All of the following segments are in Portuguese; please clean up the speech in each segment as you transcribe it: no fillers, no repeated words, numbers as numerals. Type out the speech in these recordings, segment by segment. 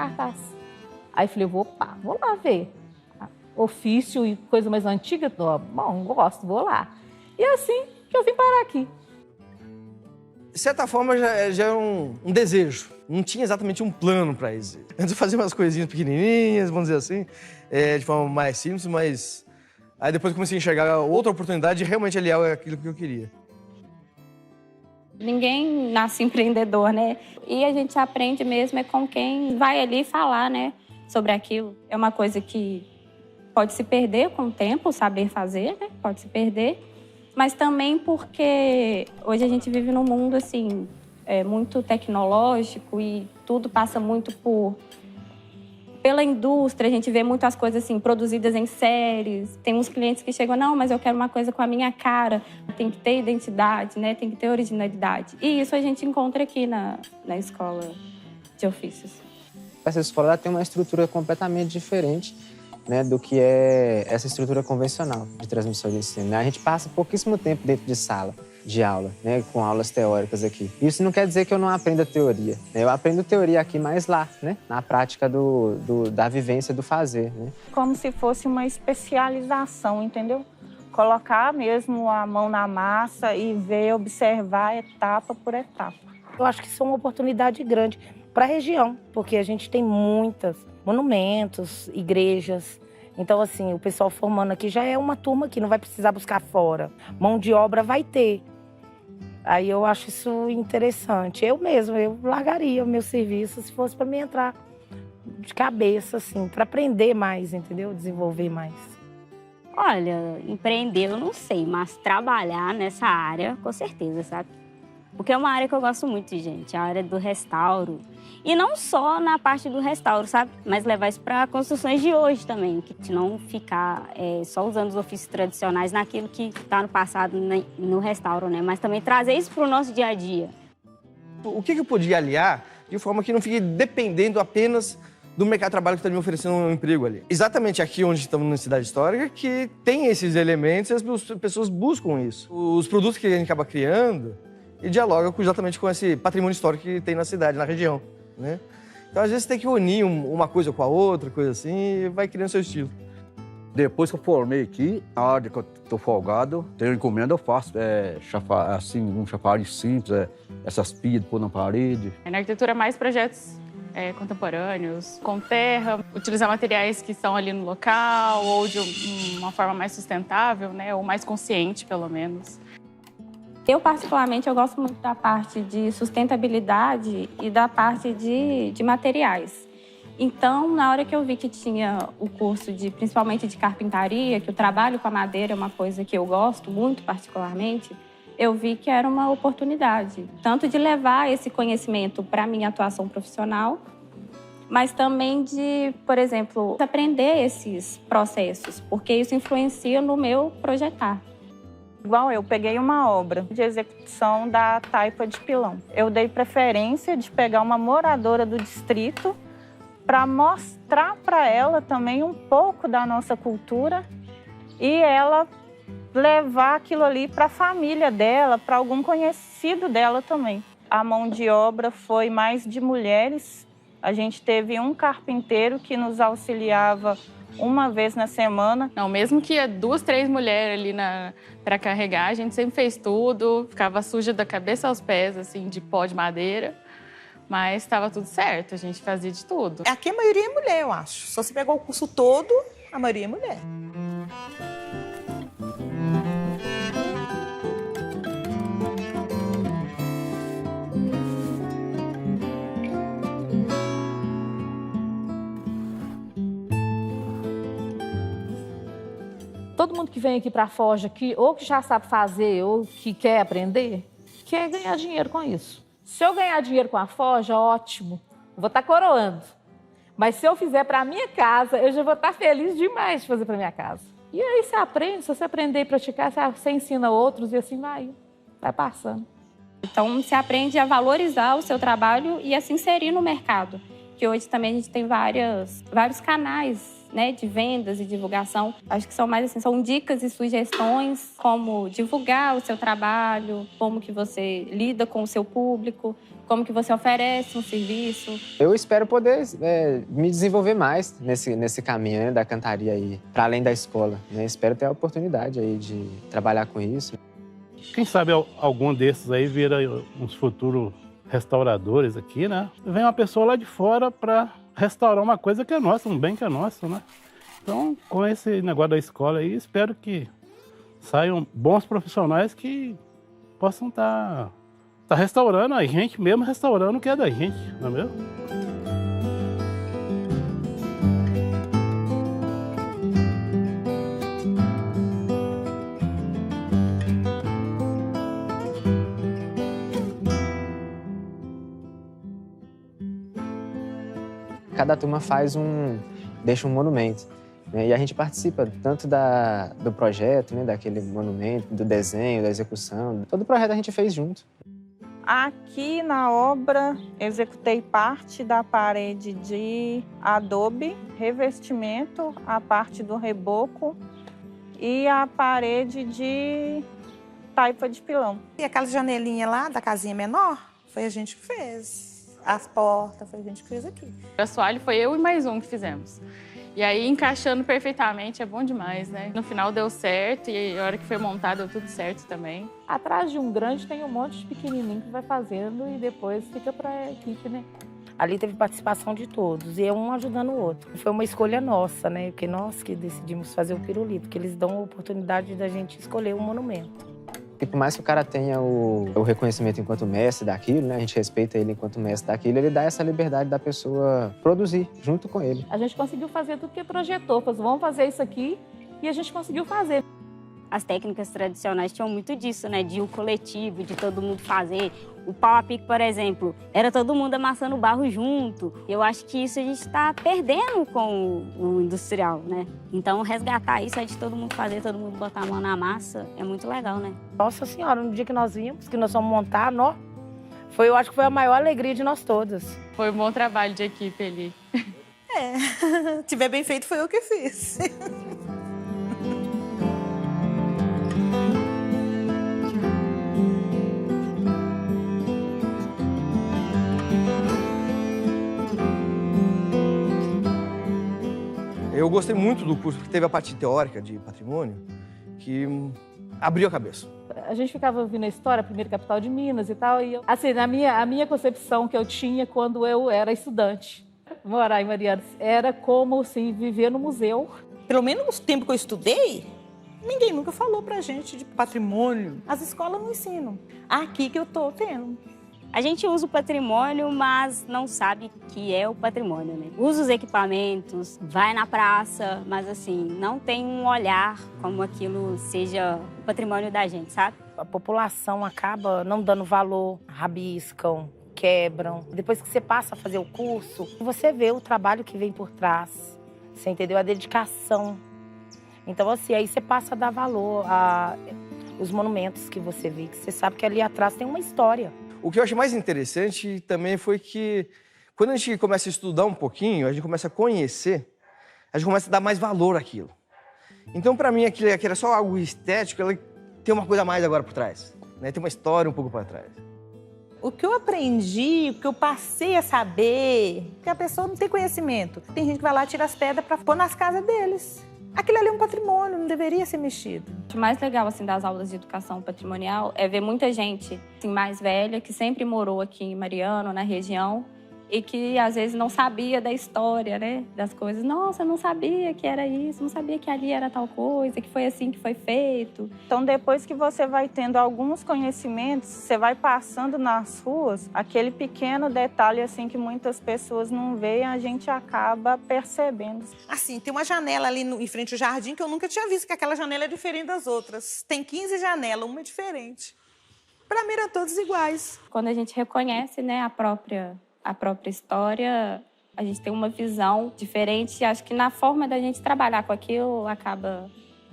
cartaz. Aí falei, vou lá ver. Ofício e coisa mais antiga, bom, gosto, vou lá. E é assim que eu vim parar aqui. De certa forma, já era um desejo. Não tinha exatamente um plano para isso. Antes eu fazia umas coisinhas pequenininhas, vamos dizer assim, de forma mais simples, mas... Aí depois eu comecei a enxergar outra oportunidade de realmente aliar aquilo que eu queria. Ninguém nasce empreendedor, né? E a gente aprende mesmo com quem vai ali falar, né, sobre aquilo. É uma coisa que pode se perder com o tempo, saber fazer, né? Pode se perder. Mas também porque hoje a gente vive num mundo, assim, muito tecnológico e tudo passa muito pela indústria. A gente vê muitas coisas, assim, produzidas em séries. Tem uns clientes que chegam, não, mas eu quero uma coisa com a minha cara. Tem que ter identidade, né? Tem que ter originalidade. E isso a gente encontra aqui na escola de ofícios. Essa escola tem uma estrutura completamente diferente, né, do que é essa estrutura convencional de transmissão de ensino. A gente passa pouquíssimo tempo dentro de sala de aula, né, com aulas teóricas aqui. Isso não quer dizer que eu não aprenda teoria, né? Eu aprendo teoria aqui mais lá, né, na prática da vivência do fazer, né? Como se fosse uma especialização, entendeu? Colocar mesmo a mão na massa e ver, observar etapa por etapa. Eu acho que isso é uma oportunidade grande para a região, porque a gente tem muitos monumentos, igrejas. Então, assim, o pessoal formando aqui já é uma turma que não vai precisar buscar fora. Mão de obra vai ter. Aí eu acho isso interessante. Eu largaria o meu serviço se fosse para mim entrar de cabeça, assim, para aprender mais, entendeu? Desenvolver mais. Olha, empreender eu não sei, mas trabalhar nessa área, com certeza, sabe? Porque é uma área que eu gosto muito, gente, a área do restauro. E não só na parte do restauro, sabe? Mas levar isso para construções de hoje também, que não ficar só usando os ofícios tradicionais naquilo que está no passado, no restauro, né? Mas também trazer isso para o nosso dia a dia. O que eu podia aliar de forma que não fique dependendo apenas do mercado de trabalho que está me oferecendo um emprego ali? Exatamente aqui onde estamos na cidade histórica, que tem esses elementos e as pessoas buscam isso. Os produtos que a gente acaba criando e dialoga exatamente com esse patrimônio histórico que tem na cidade, na região, né? Então, às vezes, tem que unir uma coisa com a outra, coisa assim, e vai criando seu estilo. Depois que eu formei aqui, a área que eu tô folgado, tenho encomenda, eu faço assim, um chafariz simples, essas pias pôr na parede. Na arquitetura, mais projetos contemporâneos, com terra, utilizar materiais que estão ali no local, ou de uma forma mais sustentável, né? Ou mais consciente, pelo menos. Eu, particularmente, eu gosto muito da parte de sustentabilidade e da parte de materiais. Então, na hora que eu vi que tinha o curso principalmente de carpintaria, que o trabalho com a madeira é uma coisa que eu gosto muito, particularmente, eu vi que era uma oportunidade, tanto de levar esse conhecimento para a minha atuação profissional, mas também de, por exemplo, aprender esses processos, porque isso influencia no meu projetar. Igual eu peguei uma obra de execução da taipa de pilão. Eu dei preferência de pegar uma moradora do distrito para mostrar para ela também um pouco da nossa cultura e ela levar aquilo ali para a família dela, para algum conhecido dela também. A mão de obra foi mais de mulheres. A gente teve um carpinteiro que nos auxiliava uma vez na semana. Não, mesmo que 2, 3 mulheres ali para carregar, a gente sempre fez tudo, ficava suja da cabeça aos pés, assim, de pó de madeira, mas estava tudo certo, a gente fazia de tudo. Aqui a maioria é mulher, eu acho. Só se pegou o curso todo, a maioria é mulher. Todo mundo que vem aqui para a Forja, ou que já sabe fazer, ou que quer aprender, quer ganhar dinheiro com isso. Se eu ganhar dinheiro com a Forja, ótimo, vou estar coroando. Mas se eu fizer para a minha casa, eu já vou estar feliz demais de fazer para a minha casa. E aí você aprende, se você aprender e praticar, você ensina outros e assim vai passando. Então, você aprende a valorizar o seu trabalho e a se inserir no mercado. Que hoje também a gente tem vários canais né, de vendas e divulgação. Acho que são mais assim, são dicas e sugestões como divulgar o seu trabalho, como que você lida com o seu público, como que você oferece um serviço. Eu espero poder me desenvolver mais nesse caminho, né, da cantaria aí, para além da escola, né? Espero ter a oportunidade aí de trabalhar com isso. Quem sabe algum desses aí vira uns futuros restauradores aqui, né? Vem uma pessoa lá de fora para restaurar uma coisa que é nossa, um bem que é nosso, né? Então, com esse negócio da escola aí, espero que saiam bons profissionais que possam estar restaurando a gente mesmo, restaurando o que é da gente, não é mesmo? Cada turma deixa um monumento, né? E a gente participa tanto do projeto, né, daquele monumento, do desenho, da execução. Todo o projeto a gente fez junto. Aqui na obra, executei parte da parede de adobe, revestimento, a parte do reboco e a parede de taipa de pilão. E aquela janelinha lá da casinha menor, foi a gente que fez. As portas, foi a gente que fez aqui. O assoalho foi eu e mais um que fizemos. E aí, encaixando perfeitamente, é bom demais, né? No final deu certo e a hora que foi montado deu tudo certo também. Atrás de um grande tem um monte de pequenininho que vai fazendo e depois fica para a equipe, né? Ali teve participação de todos, e um ajudando o outro. Foi uma escolha nossa, né? Porque nós que decidimos fazer o pirulito, porque eles dão a oportunidade da gente escolher um monumento. E por mais que o cara tenha o reconhecimento enquanto mestre daquilo, né? A gente respeita ele enquanto mestre daquilo, ele dá essa liberdade da pessoa produzir junto com ele. A gente conseguiu fazer tudo que projetou. Falou, vamos fazer isso aqui, e a gente conseguiu fazer. As técnicas tradicionais tinham muito disso, né? De o coletivo, de todo mundo fazer. O pau a pique, por exemplo, era todo mundo amassando barro junto. Eu acho que isso a gente está perdendo com o industrial, né? Então, resgatar isso é de todo mundo fazer, todo mundo botar a mão na massa, é muito legal, né? Nossa Senhora, no dia que nós vimos, que nós fomos montar, eu acho que foi a maior alegria de nós todas. Foi um bom trabalho de equipe ali. Se tiver bem feito, foi eu que fiz. Eu gostei muito do curso, porque teve a parte teórica de patrimônio, que abriu a cabeça. A gente ficava ouvindo a história, a primeira capital de Minas e tal, e assim, a minha concepção que eu tinha quando eu era estudante, morar em Mariana, era como, assim, viver no museu. Pelo menos no tempo que eu estudei, ninguém nunca falou pra gente de patrimônio. As escolas não ensinam. Aqui que eu tô tendo. A gente usa o patrimônio, mas não sabe que é o patrimônio, né? Usa os equipamentos, vai na praça, mas assim, não tem um olhar como aquilo seja o patrimônio da gente, sabe? A população acaba não dando valor, rabiscam, quebram. Depois que você passa a fazer o curso, você vê o trabalho que vem por trás, você entendeu? A dedicação. Então, assim, aí você passa a dar valor aos monumentos que você vê, que você sabe que ali atrás tem uma história. O que eu achei mais interessante também foi que, quando a gente começa a estudar um pouquinho, a gente começa a conhecer, a gente começa a dar mais valor àquilo. Então, para mim, aquilo era só algo estético, ela tem uma coisa a mais agora por trás, né? Tem uma história um pouco para trás. O que eu aprendi, o que eu passei a saber, que a pessoa não tem conhecimento. Tem gente que vai lá e tira as pedras para pôr nas casas deles. Aquilo ali é um patrimônio, não deveria ser mexido. O mais legal assim, das aulas de educação patrimonial é ver muita gente assim, mais velha, que sempre morou aqui em Mariana, na região, e que às vezes não sabia da história, né? Das coisas. Nossa, eu não sabia que era isso, não sabia que ali era tal coisa, que foi assim que foi feito. Então, depois que você vai tendo alguns conhecimentos, você vai passando nas ruas, aquele pequeno detalhe assim que muitas pessoas não veem, a gente acaba percebendo. Assim, tem uma janela ali em frente ao jardim que eu nunca tinha visto, que aquela janela é diferente das outras. Tem 15 janelas, uma é diferente. Para mim, eram todas iguais. Quando a gente reconhece, né, a própria história, a gente tem uma visão diferente. Acho que na forma da gente trabalhar com aquilo, acaba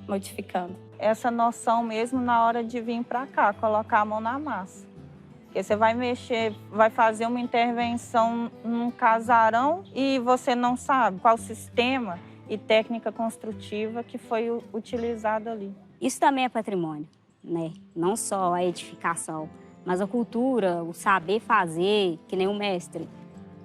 modificando. Essa noção mesmo na hora de vir para cá, colocar a mão na massa. Porque você vai mexer, vai fazer uma intervenção num casarão e você não sabe qual sistema. e técnica construtiva que foi utilizada ali. Isso também é patrimônio, né? Não só a edificação, mas a cultura, o saber fazer, que nem o mestre.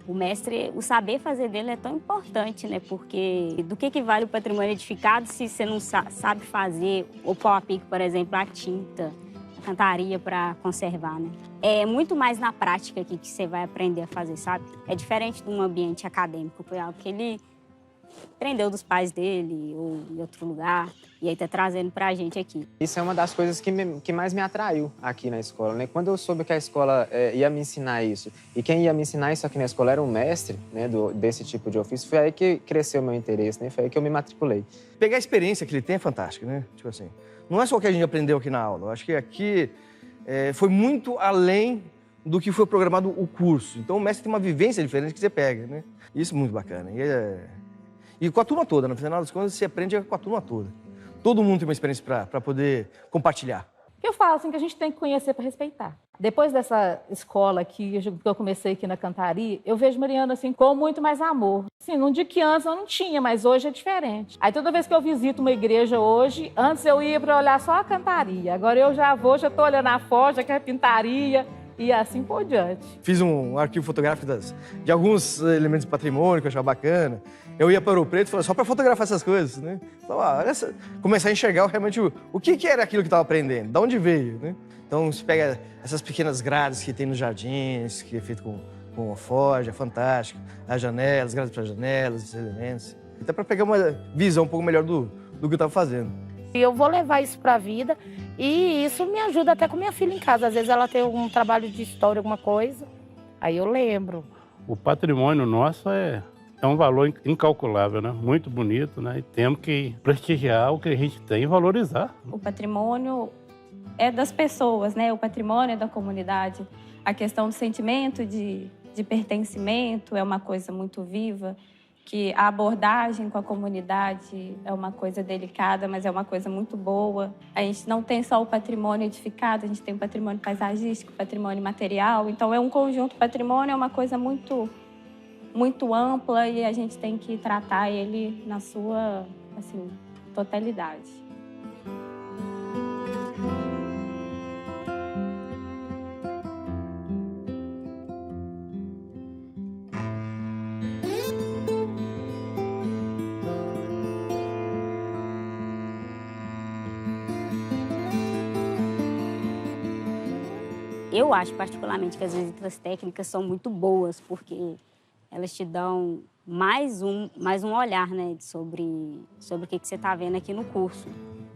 O mestre, o saber fazer dele é tão importante, né? Porque do que vale o patrimônio edificado se você não sabe fazer o pau a pique, por exemplo, a tinta, a cantaria para conservar, né? É muito mais na prática aqui que você vai aprender a fazer, sabe? É diferente de um ambiente acadêmico, foi algo que ele aprendeu dos pais dele ou em outro lugar e aí tá trazendo pra gente aqui. Isso é uma das coisas que mais me atraiu aqui na escola, né? Quando eu soube que a escola ia me ensinar isso e quem ia me ensinar isso aqui na escola era um mestre, né, desse tipo de ofício, foi aí que cresceu o meu interesse, né? Foi aí que eu me matriculei. Pegar a experiência que ele tem é fantástico, né? Tipo assim, não é só o que a gente aprendeu aqui na aula. Eu acho que aqui foi muito além do que foi programado o curso. Então o mestre tem uma vivência diferente que você pega, né? Isso é muito bacana. E com a turma toda, no final das contas, você aprende com a turma toda. Todo mundo tem uma experiência para poder compartilhar. Eu falo assim que a gente tem que conhecer para respeitar. Depois dessa escola que eu comecei aqui na Cantaria, eu vejo Mariana assim com muito mais amor. Assim, não digo que antes eu não tinha, mas hoje é diferente. Aí toda vez que eu visito uma igreja hoje, antes eu ia para olhar só a Cantaria. Agora eu já estou olhando a forja, que é a pintaria e assim por diante. Fiz um arquivo fotográfico de alguns elementos do patrimônio que eu achava bacana. Eu ia para Ouro Preto só para fotografar essas coisas, né? Então, começar a enxergar realmente o que era aquilo que estava aprendendo, de onde veio, né? Então, você pega essas pequenas grades que tem nos jardins, que é feito com forja, fantástico, as janelas, grades para janelas, esses elementos. Então, para pegar uma visão um pouco melhor do que eu estava fazendo. E eu vou levar isso para a vida e isso me ajuda até com minha filha em casa. Às vezes ela tem algum trabalho de história, alguma coisa, aí eu lembro. O patrimônio nosso é um valor incalculável, né? Muito bonito, né? E temos que prestigiar o que a gente tem e valorizar. O patrimônio é das pessoas, né? O patrimônio é da comunidade. A questão do sentimento de pertencimento é uma coisa muito viva, que a abordagem com a comunidade é uma coisa delicada, mas é uma coisa muito boa. A gente não tem só o patrimônio edificado, a gente tem o patrimônio paisagístico, patrimônio material. Então, é um conjunto. O patrimônio é uma coisa muito ampla e a gente tem que tratar ele na sua, assim, totalidade. Eu acho particularmente que as visitas técnicas são muito boas, porque elas te dão mais um olhar, né, sobre o que você está vendo aqui no curso.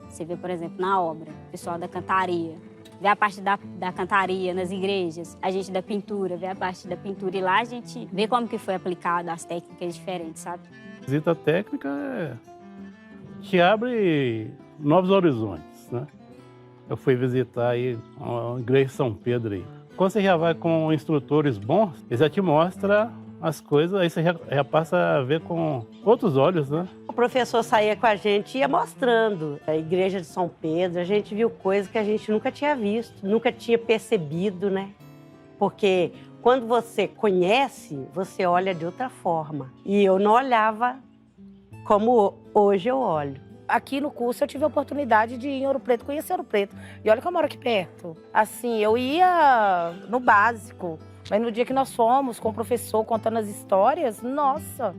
Você vê, por exemplo, na obra, o pessoal da cantaria, vê a parte da cantaria nas igrejas, a gente da pintura, vê a parte da pintura e lá a gente vê como que foi aplicado as técnicas diferentes, sabe? Visita técnica te abre novos horizontes, né? Eu fui visitar aí a igreja de São Pedro aí. Quando você já vai com instrutores bons, eles já te mostram as coisas, aí você já passa a ver com outros olhos, né? O professor saía com a gente e ia mostrando a igreja de São Pedro. A gente viu coisas que a gente nunca tinha visto, nunca tinha percebido, né? Porque quando você conhece, você olha de outra forma. E eu não olhava como hoje eu olho. Aqui no curso eu tive a oportunidade de ir em Ouro Preto, conhecer Ouro Preto. E olha que eu moro aqui perto. Assim, eu ia no básico, mas no dia que nós fomos com o professor contando as histórias, nossa.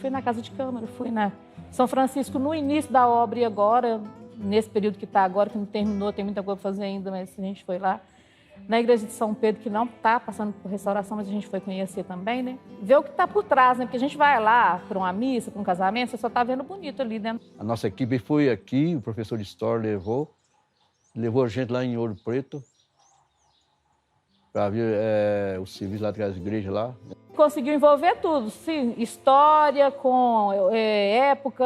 Fui na Casa de Câmara, fui na São Francisco no início da obra e agora, nesse período que está agora, que não terminou, tem muita coisa para fazer ainda, mas a gente foi lá. Na igreja de São Pedro, que não está passando por restauração, mas a gente foi conhecer também, né? Ver o que está por trás, né? Porque a gente vai lá para uma missa, para um casamento, você só está vendo bonito ali dentro. A nossa equipe foi aqui, o professor de História levou a gente lá em Ouro Preto para ver o serviço lá atrás da igreja lá. Conseguiu envolver tudo, sim, história com época,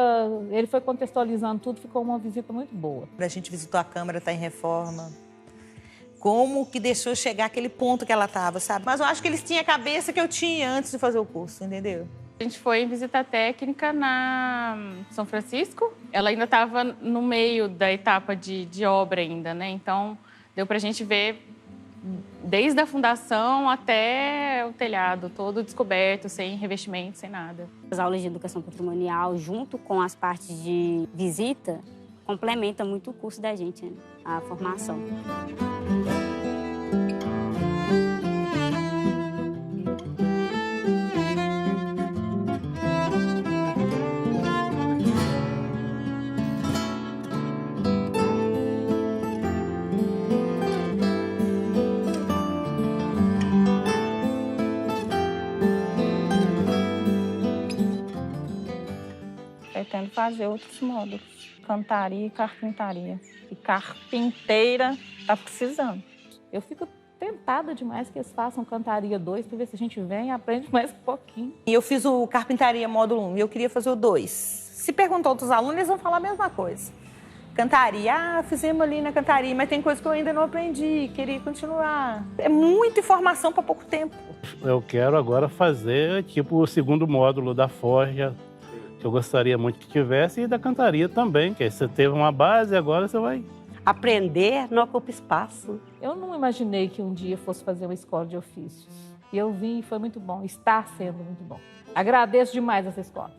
ele foi contextualizando tudo, ficou uma visita muito boa. A gente visitou a Câmara, está em reforma. Como que deixou chegar aquele ponto que ela estava, sabe? Mas eu acho que eles tinham a cabeça que eu tinha antes de fazer o curso, entendeu? A gente foi em visita técnica na São Francisco. Ela ainda estava no meio da etapa de obra ainda, né? Então, deu para a gente ver desde a fundação até o telhado, todo descoberto, sem revestimento, sem nada. As aulas de educação patrimonial, junto com as partes de visita, complementa muito o curso da gente, né? A formação. Pretendo fazer outros módulos, cantaria e carpintaria. E carpinteira tá precisando. Eu fico tentada demais que eles façam cantaria 2 para ver se a gente vem e aprende mais um pouquinho. E eu fiz o carpintaria módulo 1 e eu queria fazer o 2. Se perguntar outros alunos, eles vão falar a mesma coisa. Cantaria, fizemos ali na cantaria, mas tem coisa que eu ainda não aprendi, queria continuar. É muita informação para pouco tempo. Eu quero agora fazer tipo o segundo módulo da forja, que eu gostaria muito que tivesse, e da cantaria também, que aí você teve uma base, agora você vai... Aprender não ocupa espaço. Eu não imaginei que um dia fosse fazer uma escola de ofícios. E eu vim e foi muito bom, está sendo muito bom. Agradeço demais essa escola.